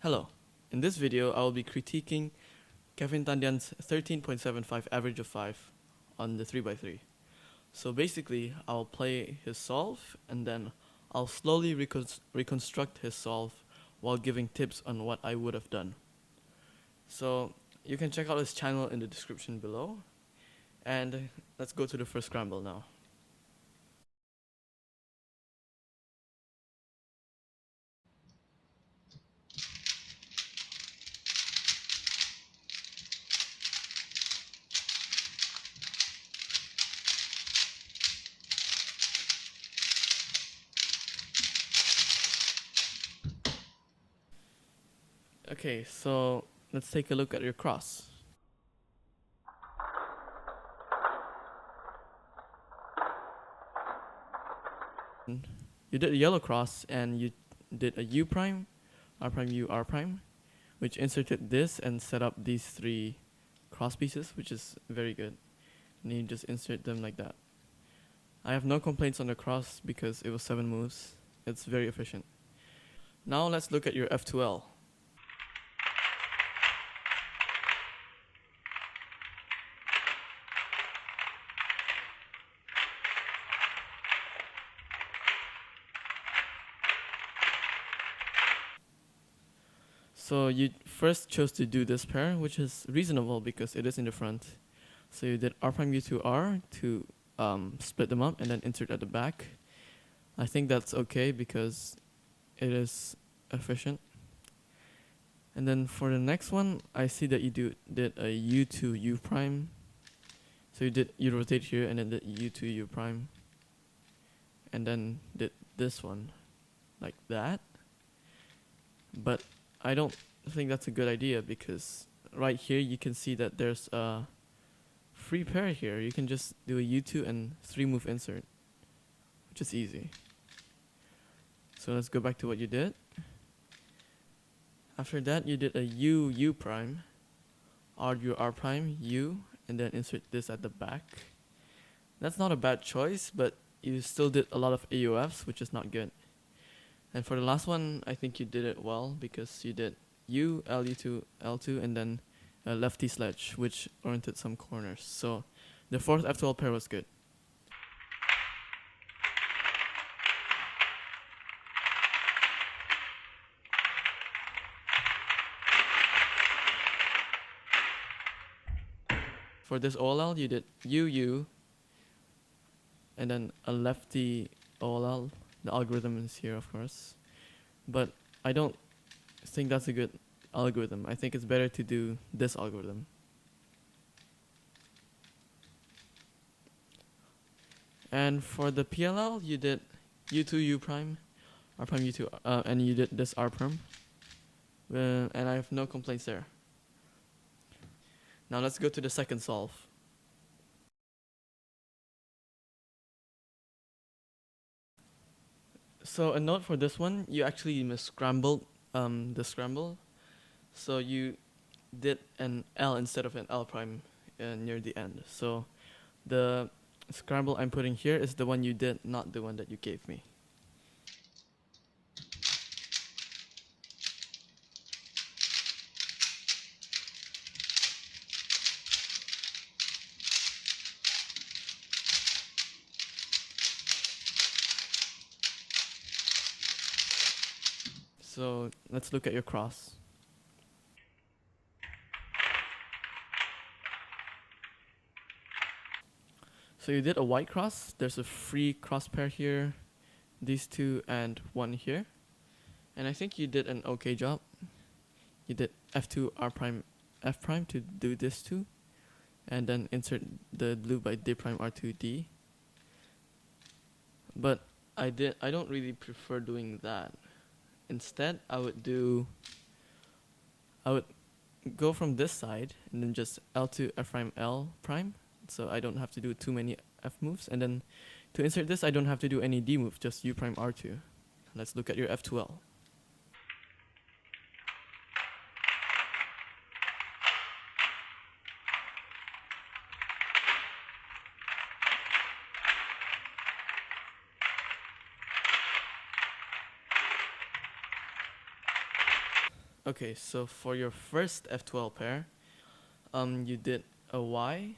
Hello. In this video, I will be critiquing Kevin Tandean's 13.75 average of 5 on the 3x3. So basically, I'll play his solve and then I'll slowly reconstruct his solve while giving tips on what I would have done. So you can check out his channel in the description below. And let's go to the first scramble now. Okay, so let's take a look at your cross. You did a yellow cross and you did a U prime, R prime, U, R prime, which inserted this and set up these three cross pieces, which is very good. And you just insert them like that. I have no complaints on the cross because it was 7 moves. It's very efficient. Now let's look at your F2L. So you first chose to do this pair, which is reasonable because it is in the front. So you did R prime U to R to split them up and then insert at the back. I think that's okay because it is efficient. And then for the next one, I see that you did a U to U prime. So you rotate here and then did U to U prime. And then did this one like that. But I don't think that's a good idea because right here you can see that there's a free pair here. You can just do a U2 and 3 move insert, which is easy. So let's go back to what you did. After that, you did a U, U prime, R, U, R prime, U, and then insert this at the back. That's not a bad choice, but you still did a lot of AOFs, which is not good. And for the last one, I think you did it well because you did U, LU2, L2, and then a lefty sledge, which oriented some corners. So the fourth F12 pair was good. For this OLL, you did U, U, and then a lefty OLL. The algorithm is here, of course. But I don't think that's a good algorithm. I think it's better to do this algorithm. And for the PLL, you did U2 U prime, R prime U2, and you did this R prime. And I have no complaints there. Now let's go to the second solve. So a note for this one, you actually scrambled the scramble. So you did an L instead of an L prime near the end. So the scramble I'm putting here is the one you did, not the one that you gave me. So let's look at your cross. So you did a white cross. There's a free cross pair here, these two, and one here. And I think you did an okay job. You did F2 R prime F prime to do this two, and then insert the blue by D prime R2 D. But I don't really prefer doing that. Instead, I would go from this side and then just L2 F prime L prime, so I don't have to do too many F moves. And then to insert this, I don't have to do any D move, just U prime R2. Let's look at your F2L. Okay, so for your first F12 pair, you did a Y,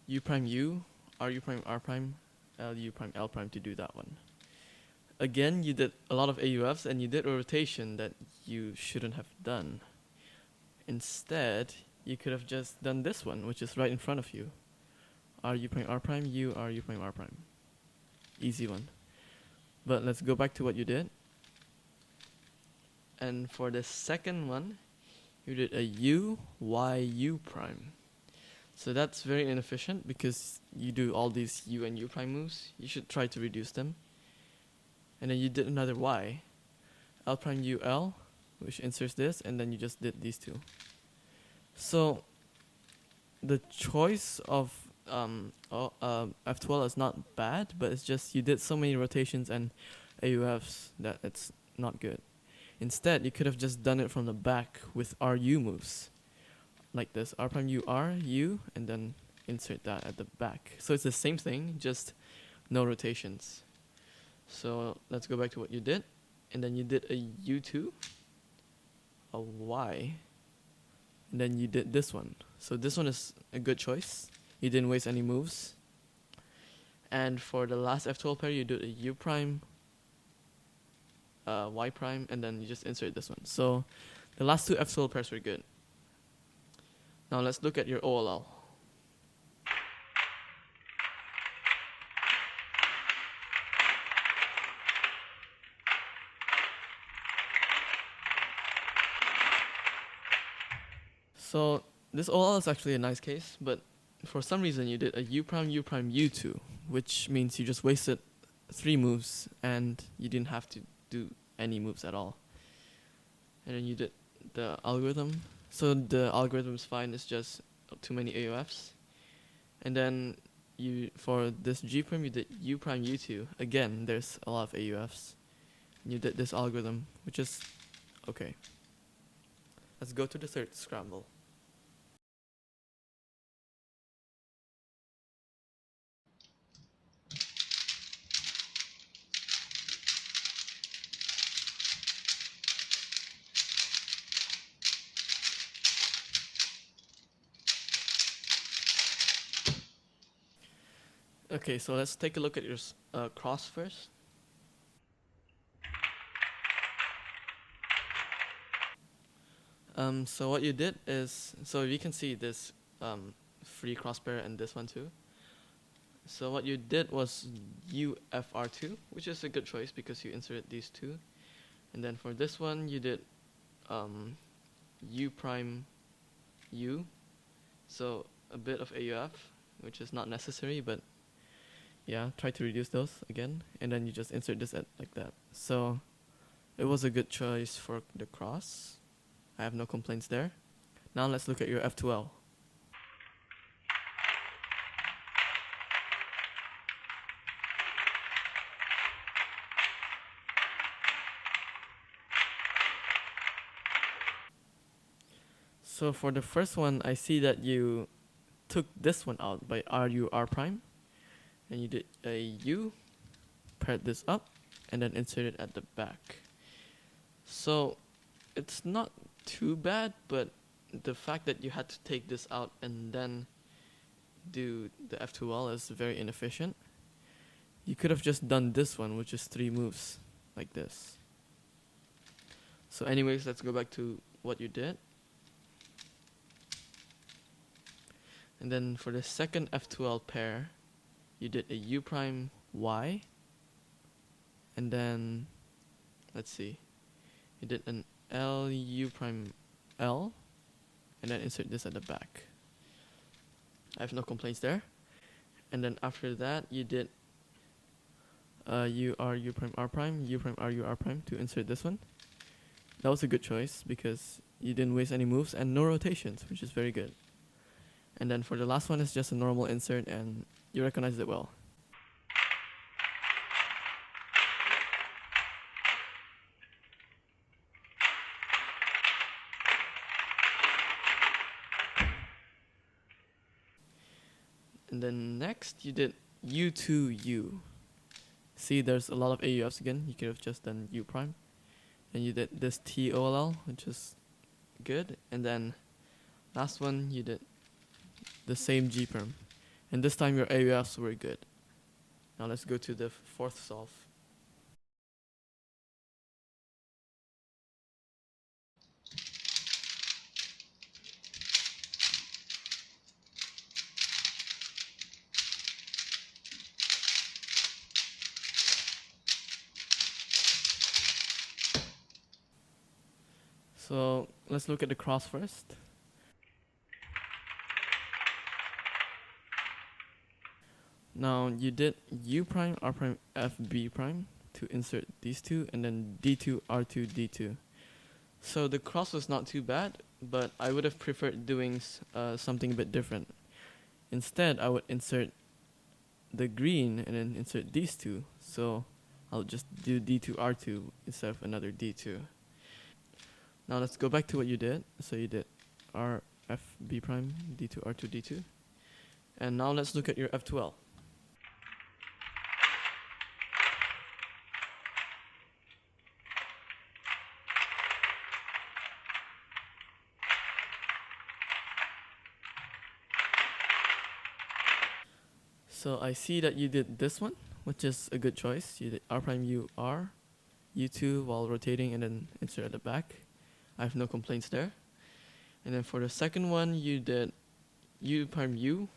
U prime U, RU prime R prime, LU prime L prime to do that one. Again, you did a lot of AUFs and you did a rotation that you shouldn't have done. Instead, you could have just done this one, which is right in front of you. RU prime R prime, U, RU prime R prime. Easy one. But let's go back to what you did. And for the second one, you did a U, Y, U prime. So that's very inefficient because you do all these U and U prime moves. You should try to reduce them. And then you did another Y, L prime U L, which inserts this, and then you just did these two. So the choice of F12 is not bad, but it's just you did so many rotations and AUFs that it's not good. Instead, you could have just done it from the back with RU moves. Like this, R prime U R, U, and then insert that at the back. So it's the same thing, just no rotations. So let's go back to what you did. And then you did a U2, a Y, and then you did this one. So this one is a good choice. You didn't waste any moves. And for the last F12 pair, you did a U prime, Y prime, and then you just insert this one. So the last two F12 pairs were good. Now let's look at your OLL. So this OLL is actually a nice case, but for some reason you did a U prime, U prime, U2, which means you just wasted 3 moves and you didn't have to do any moves at all. And then you did the algorithm. So the algorithm is fine, it's just too many AOFs. And then you for this G prime you did U prime U2. Again, there's a lot of AUFs. You did this algorithm, which is okay. Let's go to the third scramble. Okay, so let's take a look at your cross first. So what you did is, so you can see this free cross pair and this one too. So what you did was UFR2, which is a good choice because you inserted these two. And then for this one, you did U prime U. So a bit of AUF, which is not necessary, but yeah, try to reduce those again. And then you just insert this at like that. So it was a good choice for the cross. I have no complaints there. Now let's look at your F2L. So for the first one, I see that you took this one out by RU R prime, and you did a U, paired this up, and then inserted at the back. So it's not too bad, but the fact that you had to take this out and then do the F2L is very inefficient. You could have just done this one, which is 3 moves, like this. So anyways, let's go back to what you did. And then for the second F2L pair, you did a U prime Y. And then, let's see, you did an L U prime L. And then insert this at the back. I have no complaints there. And then after that, you did U R U prime R prime, U prime R U R prime to insert this one. That was a good choice because you didn't waste any moves and no rotations, which is very good. And then for the last one, it's just a normal insert and you recognize it well. And then next, you did U2U. See, there's a lot of AUFs again. You could have just done U prime. and you did this TOLL, which is good, and then last one you did the same G perm, and this time your AUFs were good. Now let's go to the fourth solve. So let's look at the cross first. Now you did U prime, R prime, F, B prime to insert these two, and then D2, R2, D2. So the cross was not too bad, but I would have preferred doing something a bit different. Instead, I would insert the green and then insert these two. So I'll just do D2, R2 instead of another D2. Now let's go back to what you did. So you did R, F, B prime, D2, R2, D2. And now let's look at your F2L. So I see that you did this one, which is a good choice. You did R prime U R, U2 while rotating and then insert at the back. I have no complaints there. And then for the second one, you did U prime U,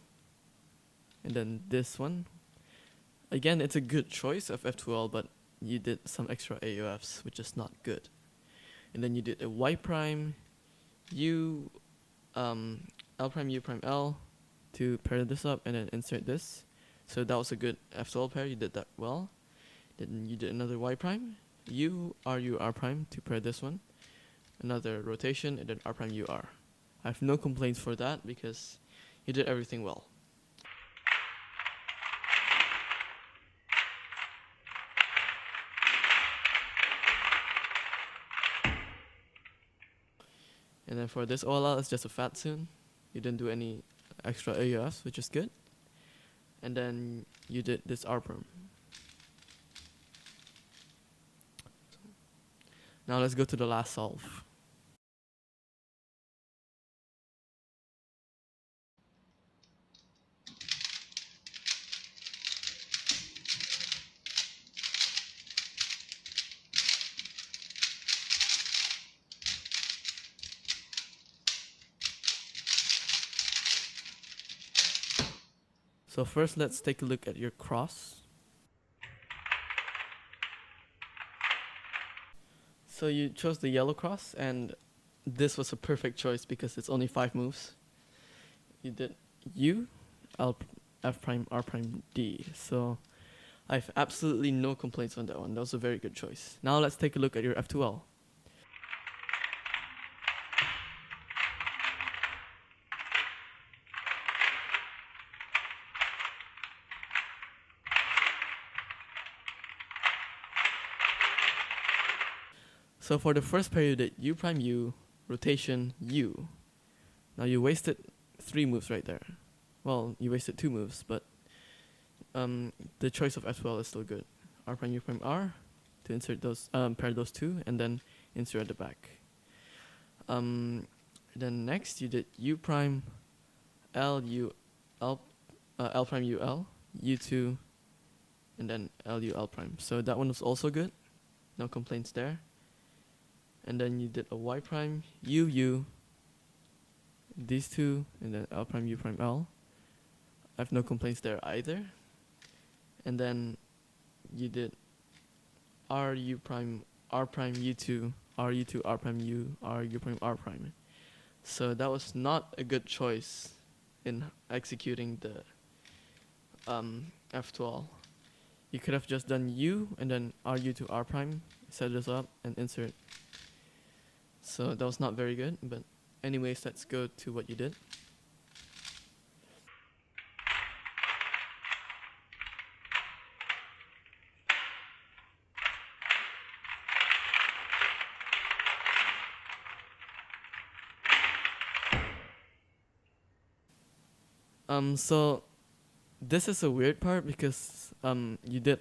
and then this one. Again, it's a good choice of F2L, but you did some extra AUFs, which is not good. And then you did a Y prime, U, L prime U prime L to pair this up and then insert this. So that was a good F2L pair, you did that well. Then you did another Y prime, U, RU, R prime to pair this one. Another rotation, and then R prime U R. I have no complaints for that because you did everything well. And then for this OLL, it's just a fat tune. You didn't do any extra AUFs, which is good. And then you did this R perm. Now let's go to the last solve. So first, let's take a look at your cross. So you chose the yellow cross, and this was a perfect choice because it's only 5 moves. You did U, L, F prime, R prime, D. So I have absolutely no complaints on that one. That was a very good choice. Now let's take a look at your F2L. So for the first pair, you did U prime U, rotation U. Now you wasted 3 moves right there. Well, you wasted 2 moves, but the choice of F2L is still good. R prime U prime R to insert those, pair those two, and then insert at the back. Then next you did U prime L U L L prime U L U2, and then L U L prime. So that one was also good. No complaints there. And then you did a Y prime U U, these two, and then L prime U prime L. I have no complaints there either. And then you did R U prime R prime U2, R U2 R prime U, R U prime R prime. So that was not a good choice in executing the F2L. You could have just done U and then R U2 R prime, set this up and insert. So that was not very good, but anyways, let's go to what you did. So this is a weird part because you did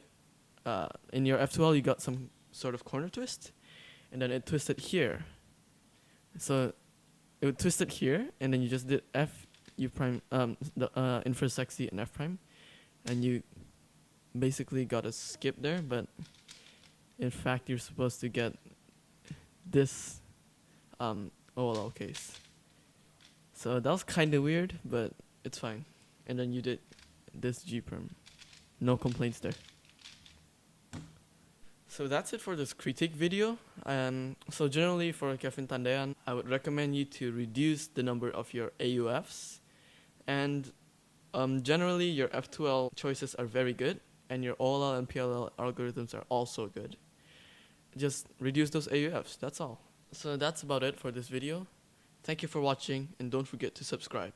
in your F2L you got some sort of corner twist, and then it twisted here. So it would twist it here, and then you just did F U prime, the inverse sexy and F prime, and you basically got a skip there, but in fact you're supposed to get this OLL case. So that was kind of weird, but it's fine. And then you did this G perm. No complaints there. So that's it for this critique video. So generally for Kevin Tandean, I would recommend you to reduce the number of your AUFs. And generally your F2L choices are very good, and your OLL and PLL algorithms are also good. Just reduce those AUFs, that's all. So that's about it for this video. Thank you for watching, and don't forget to subscribe.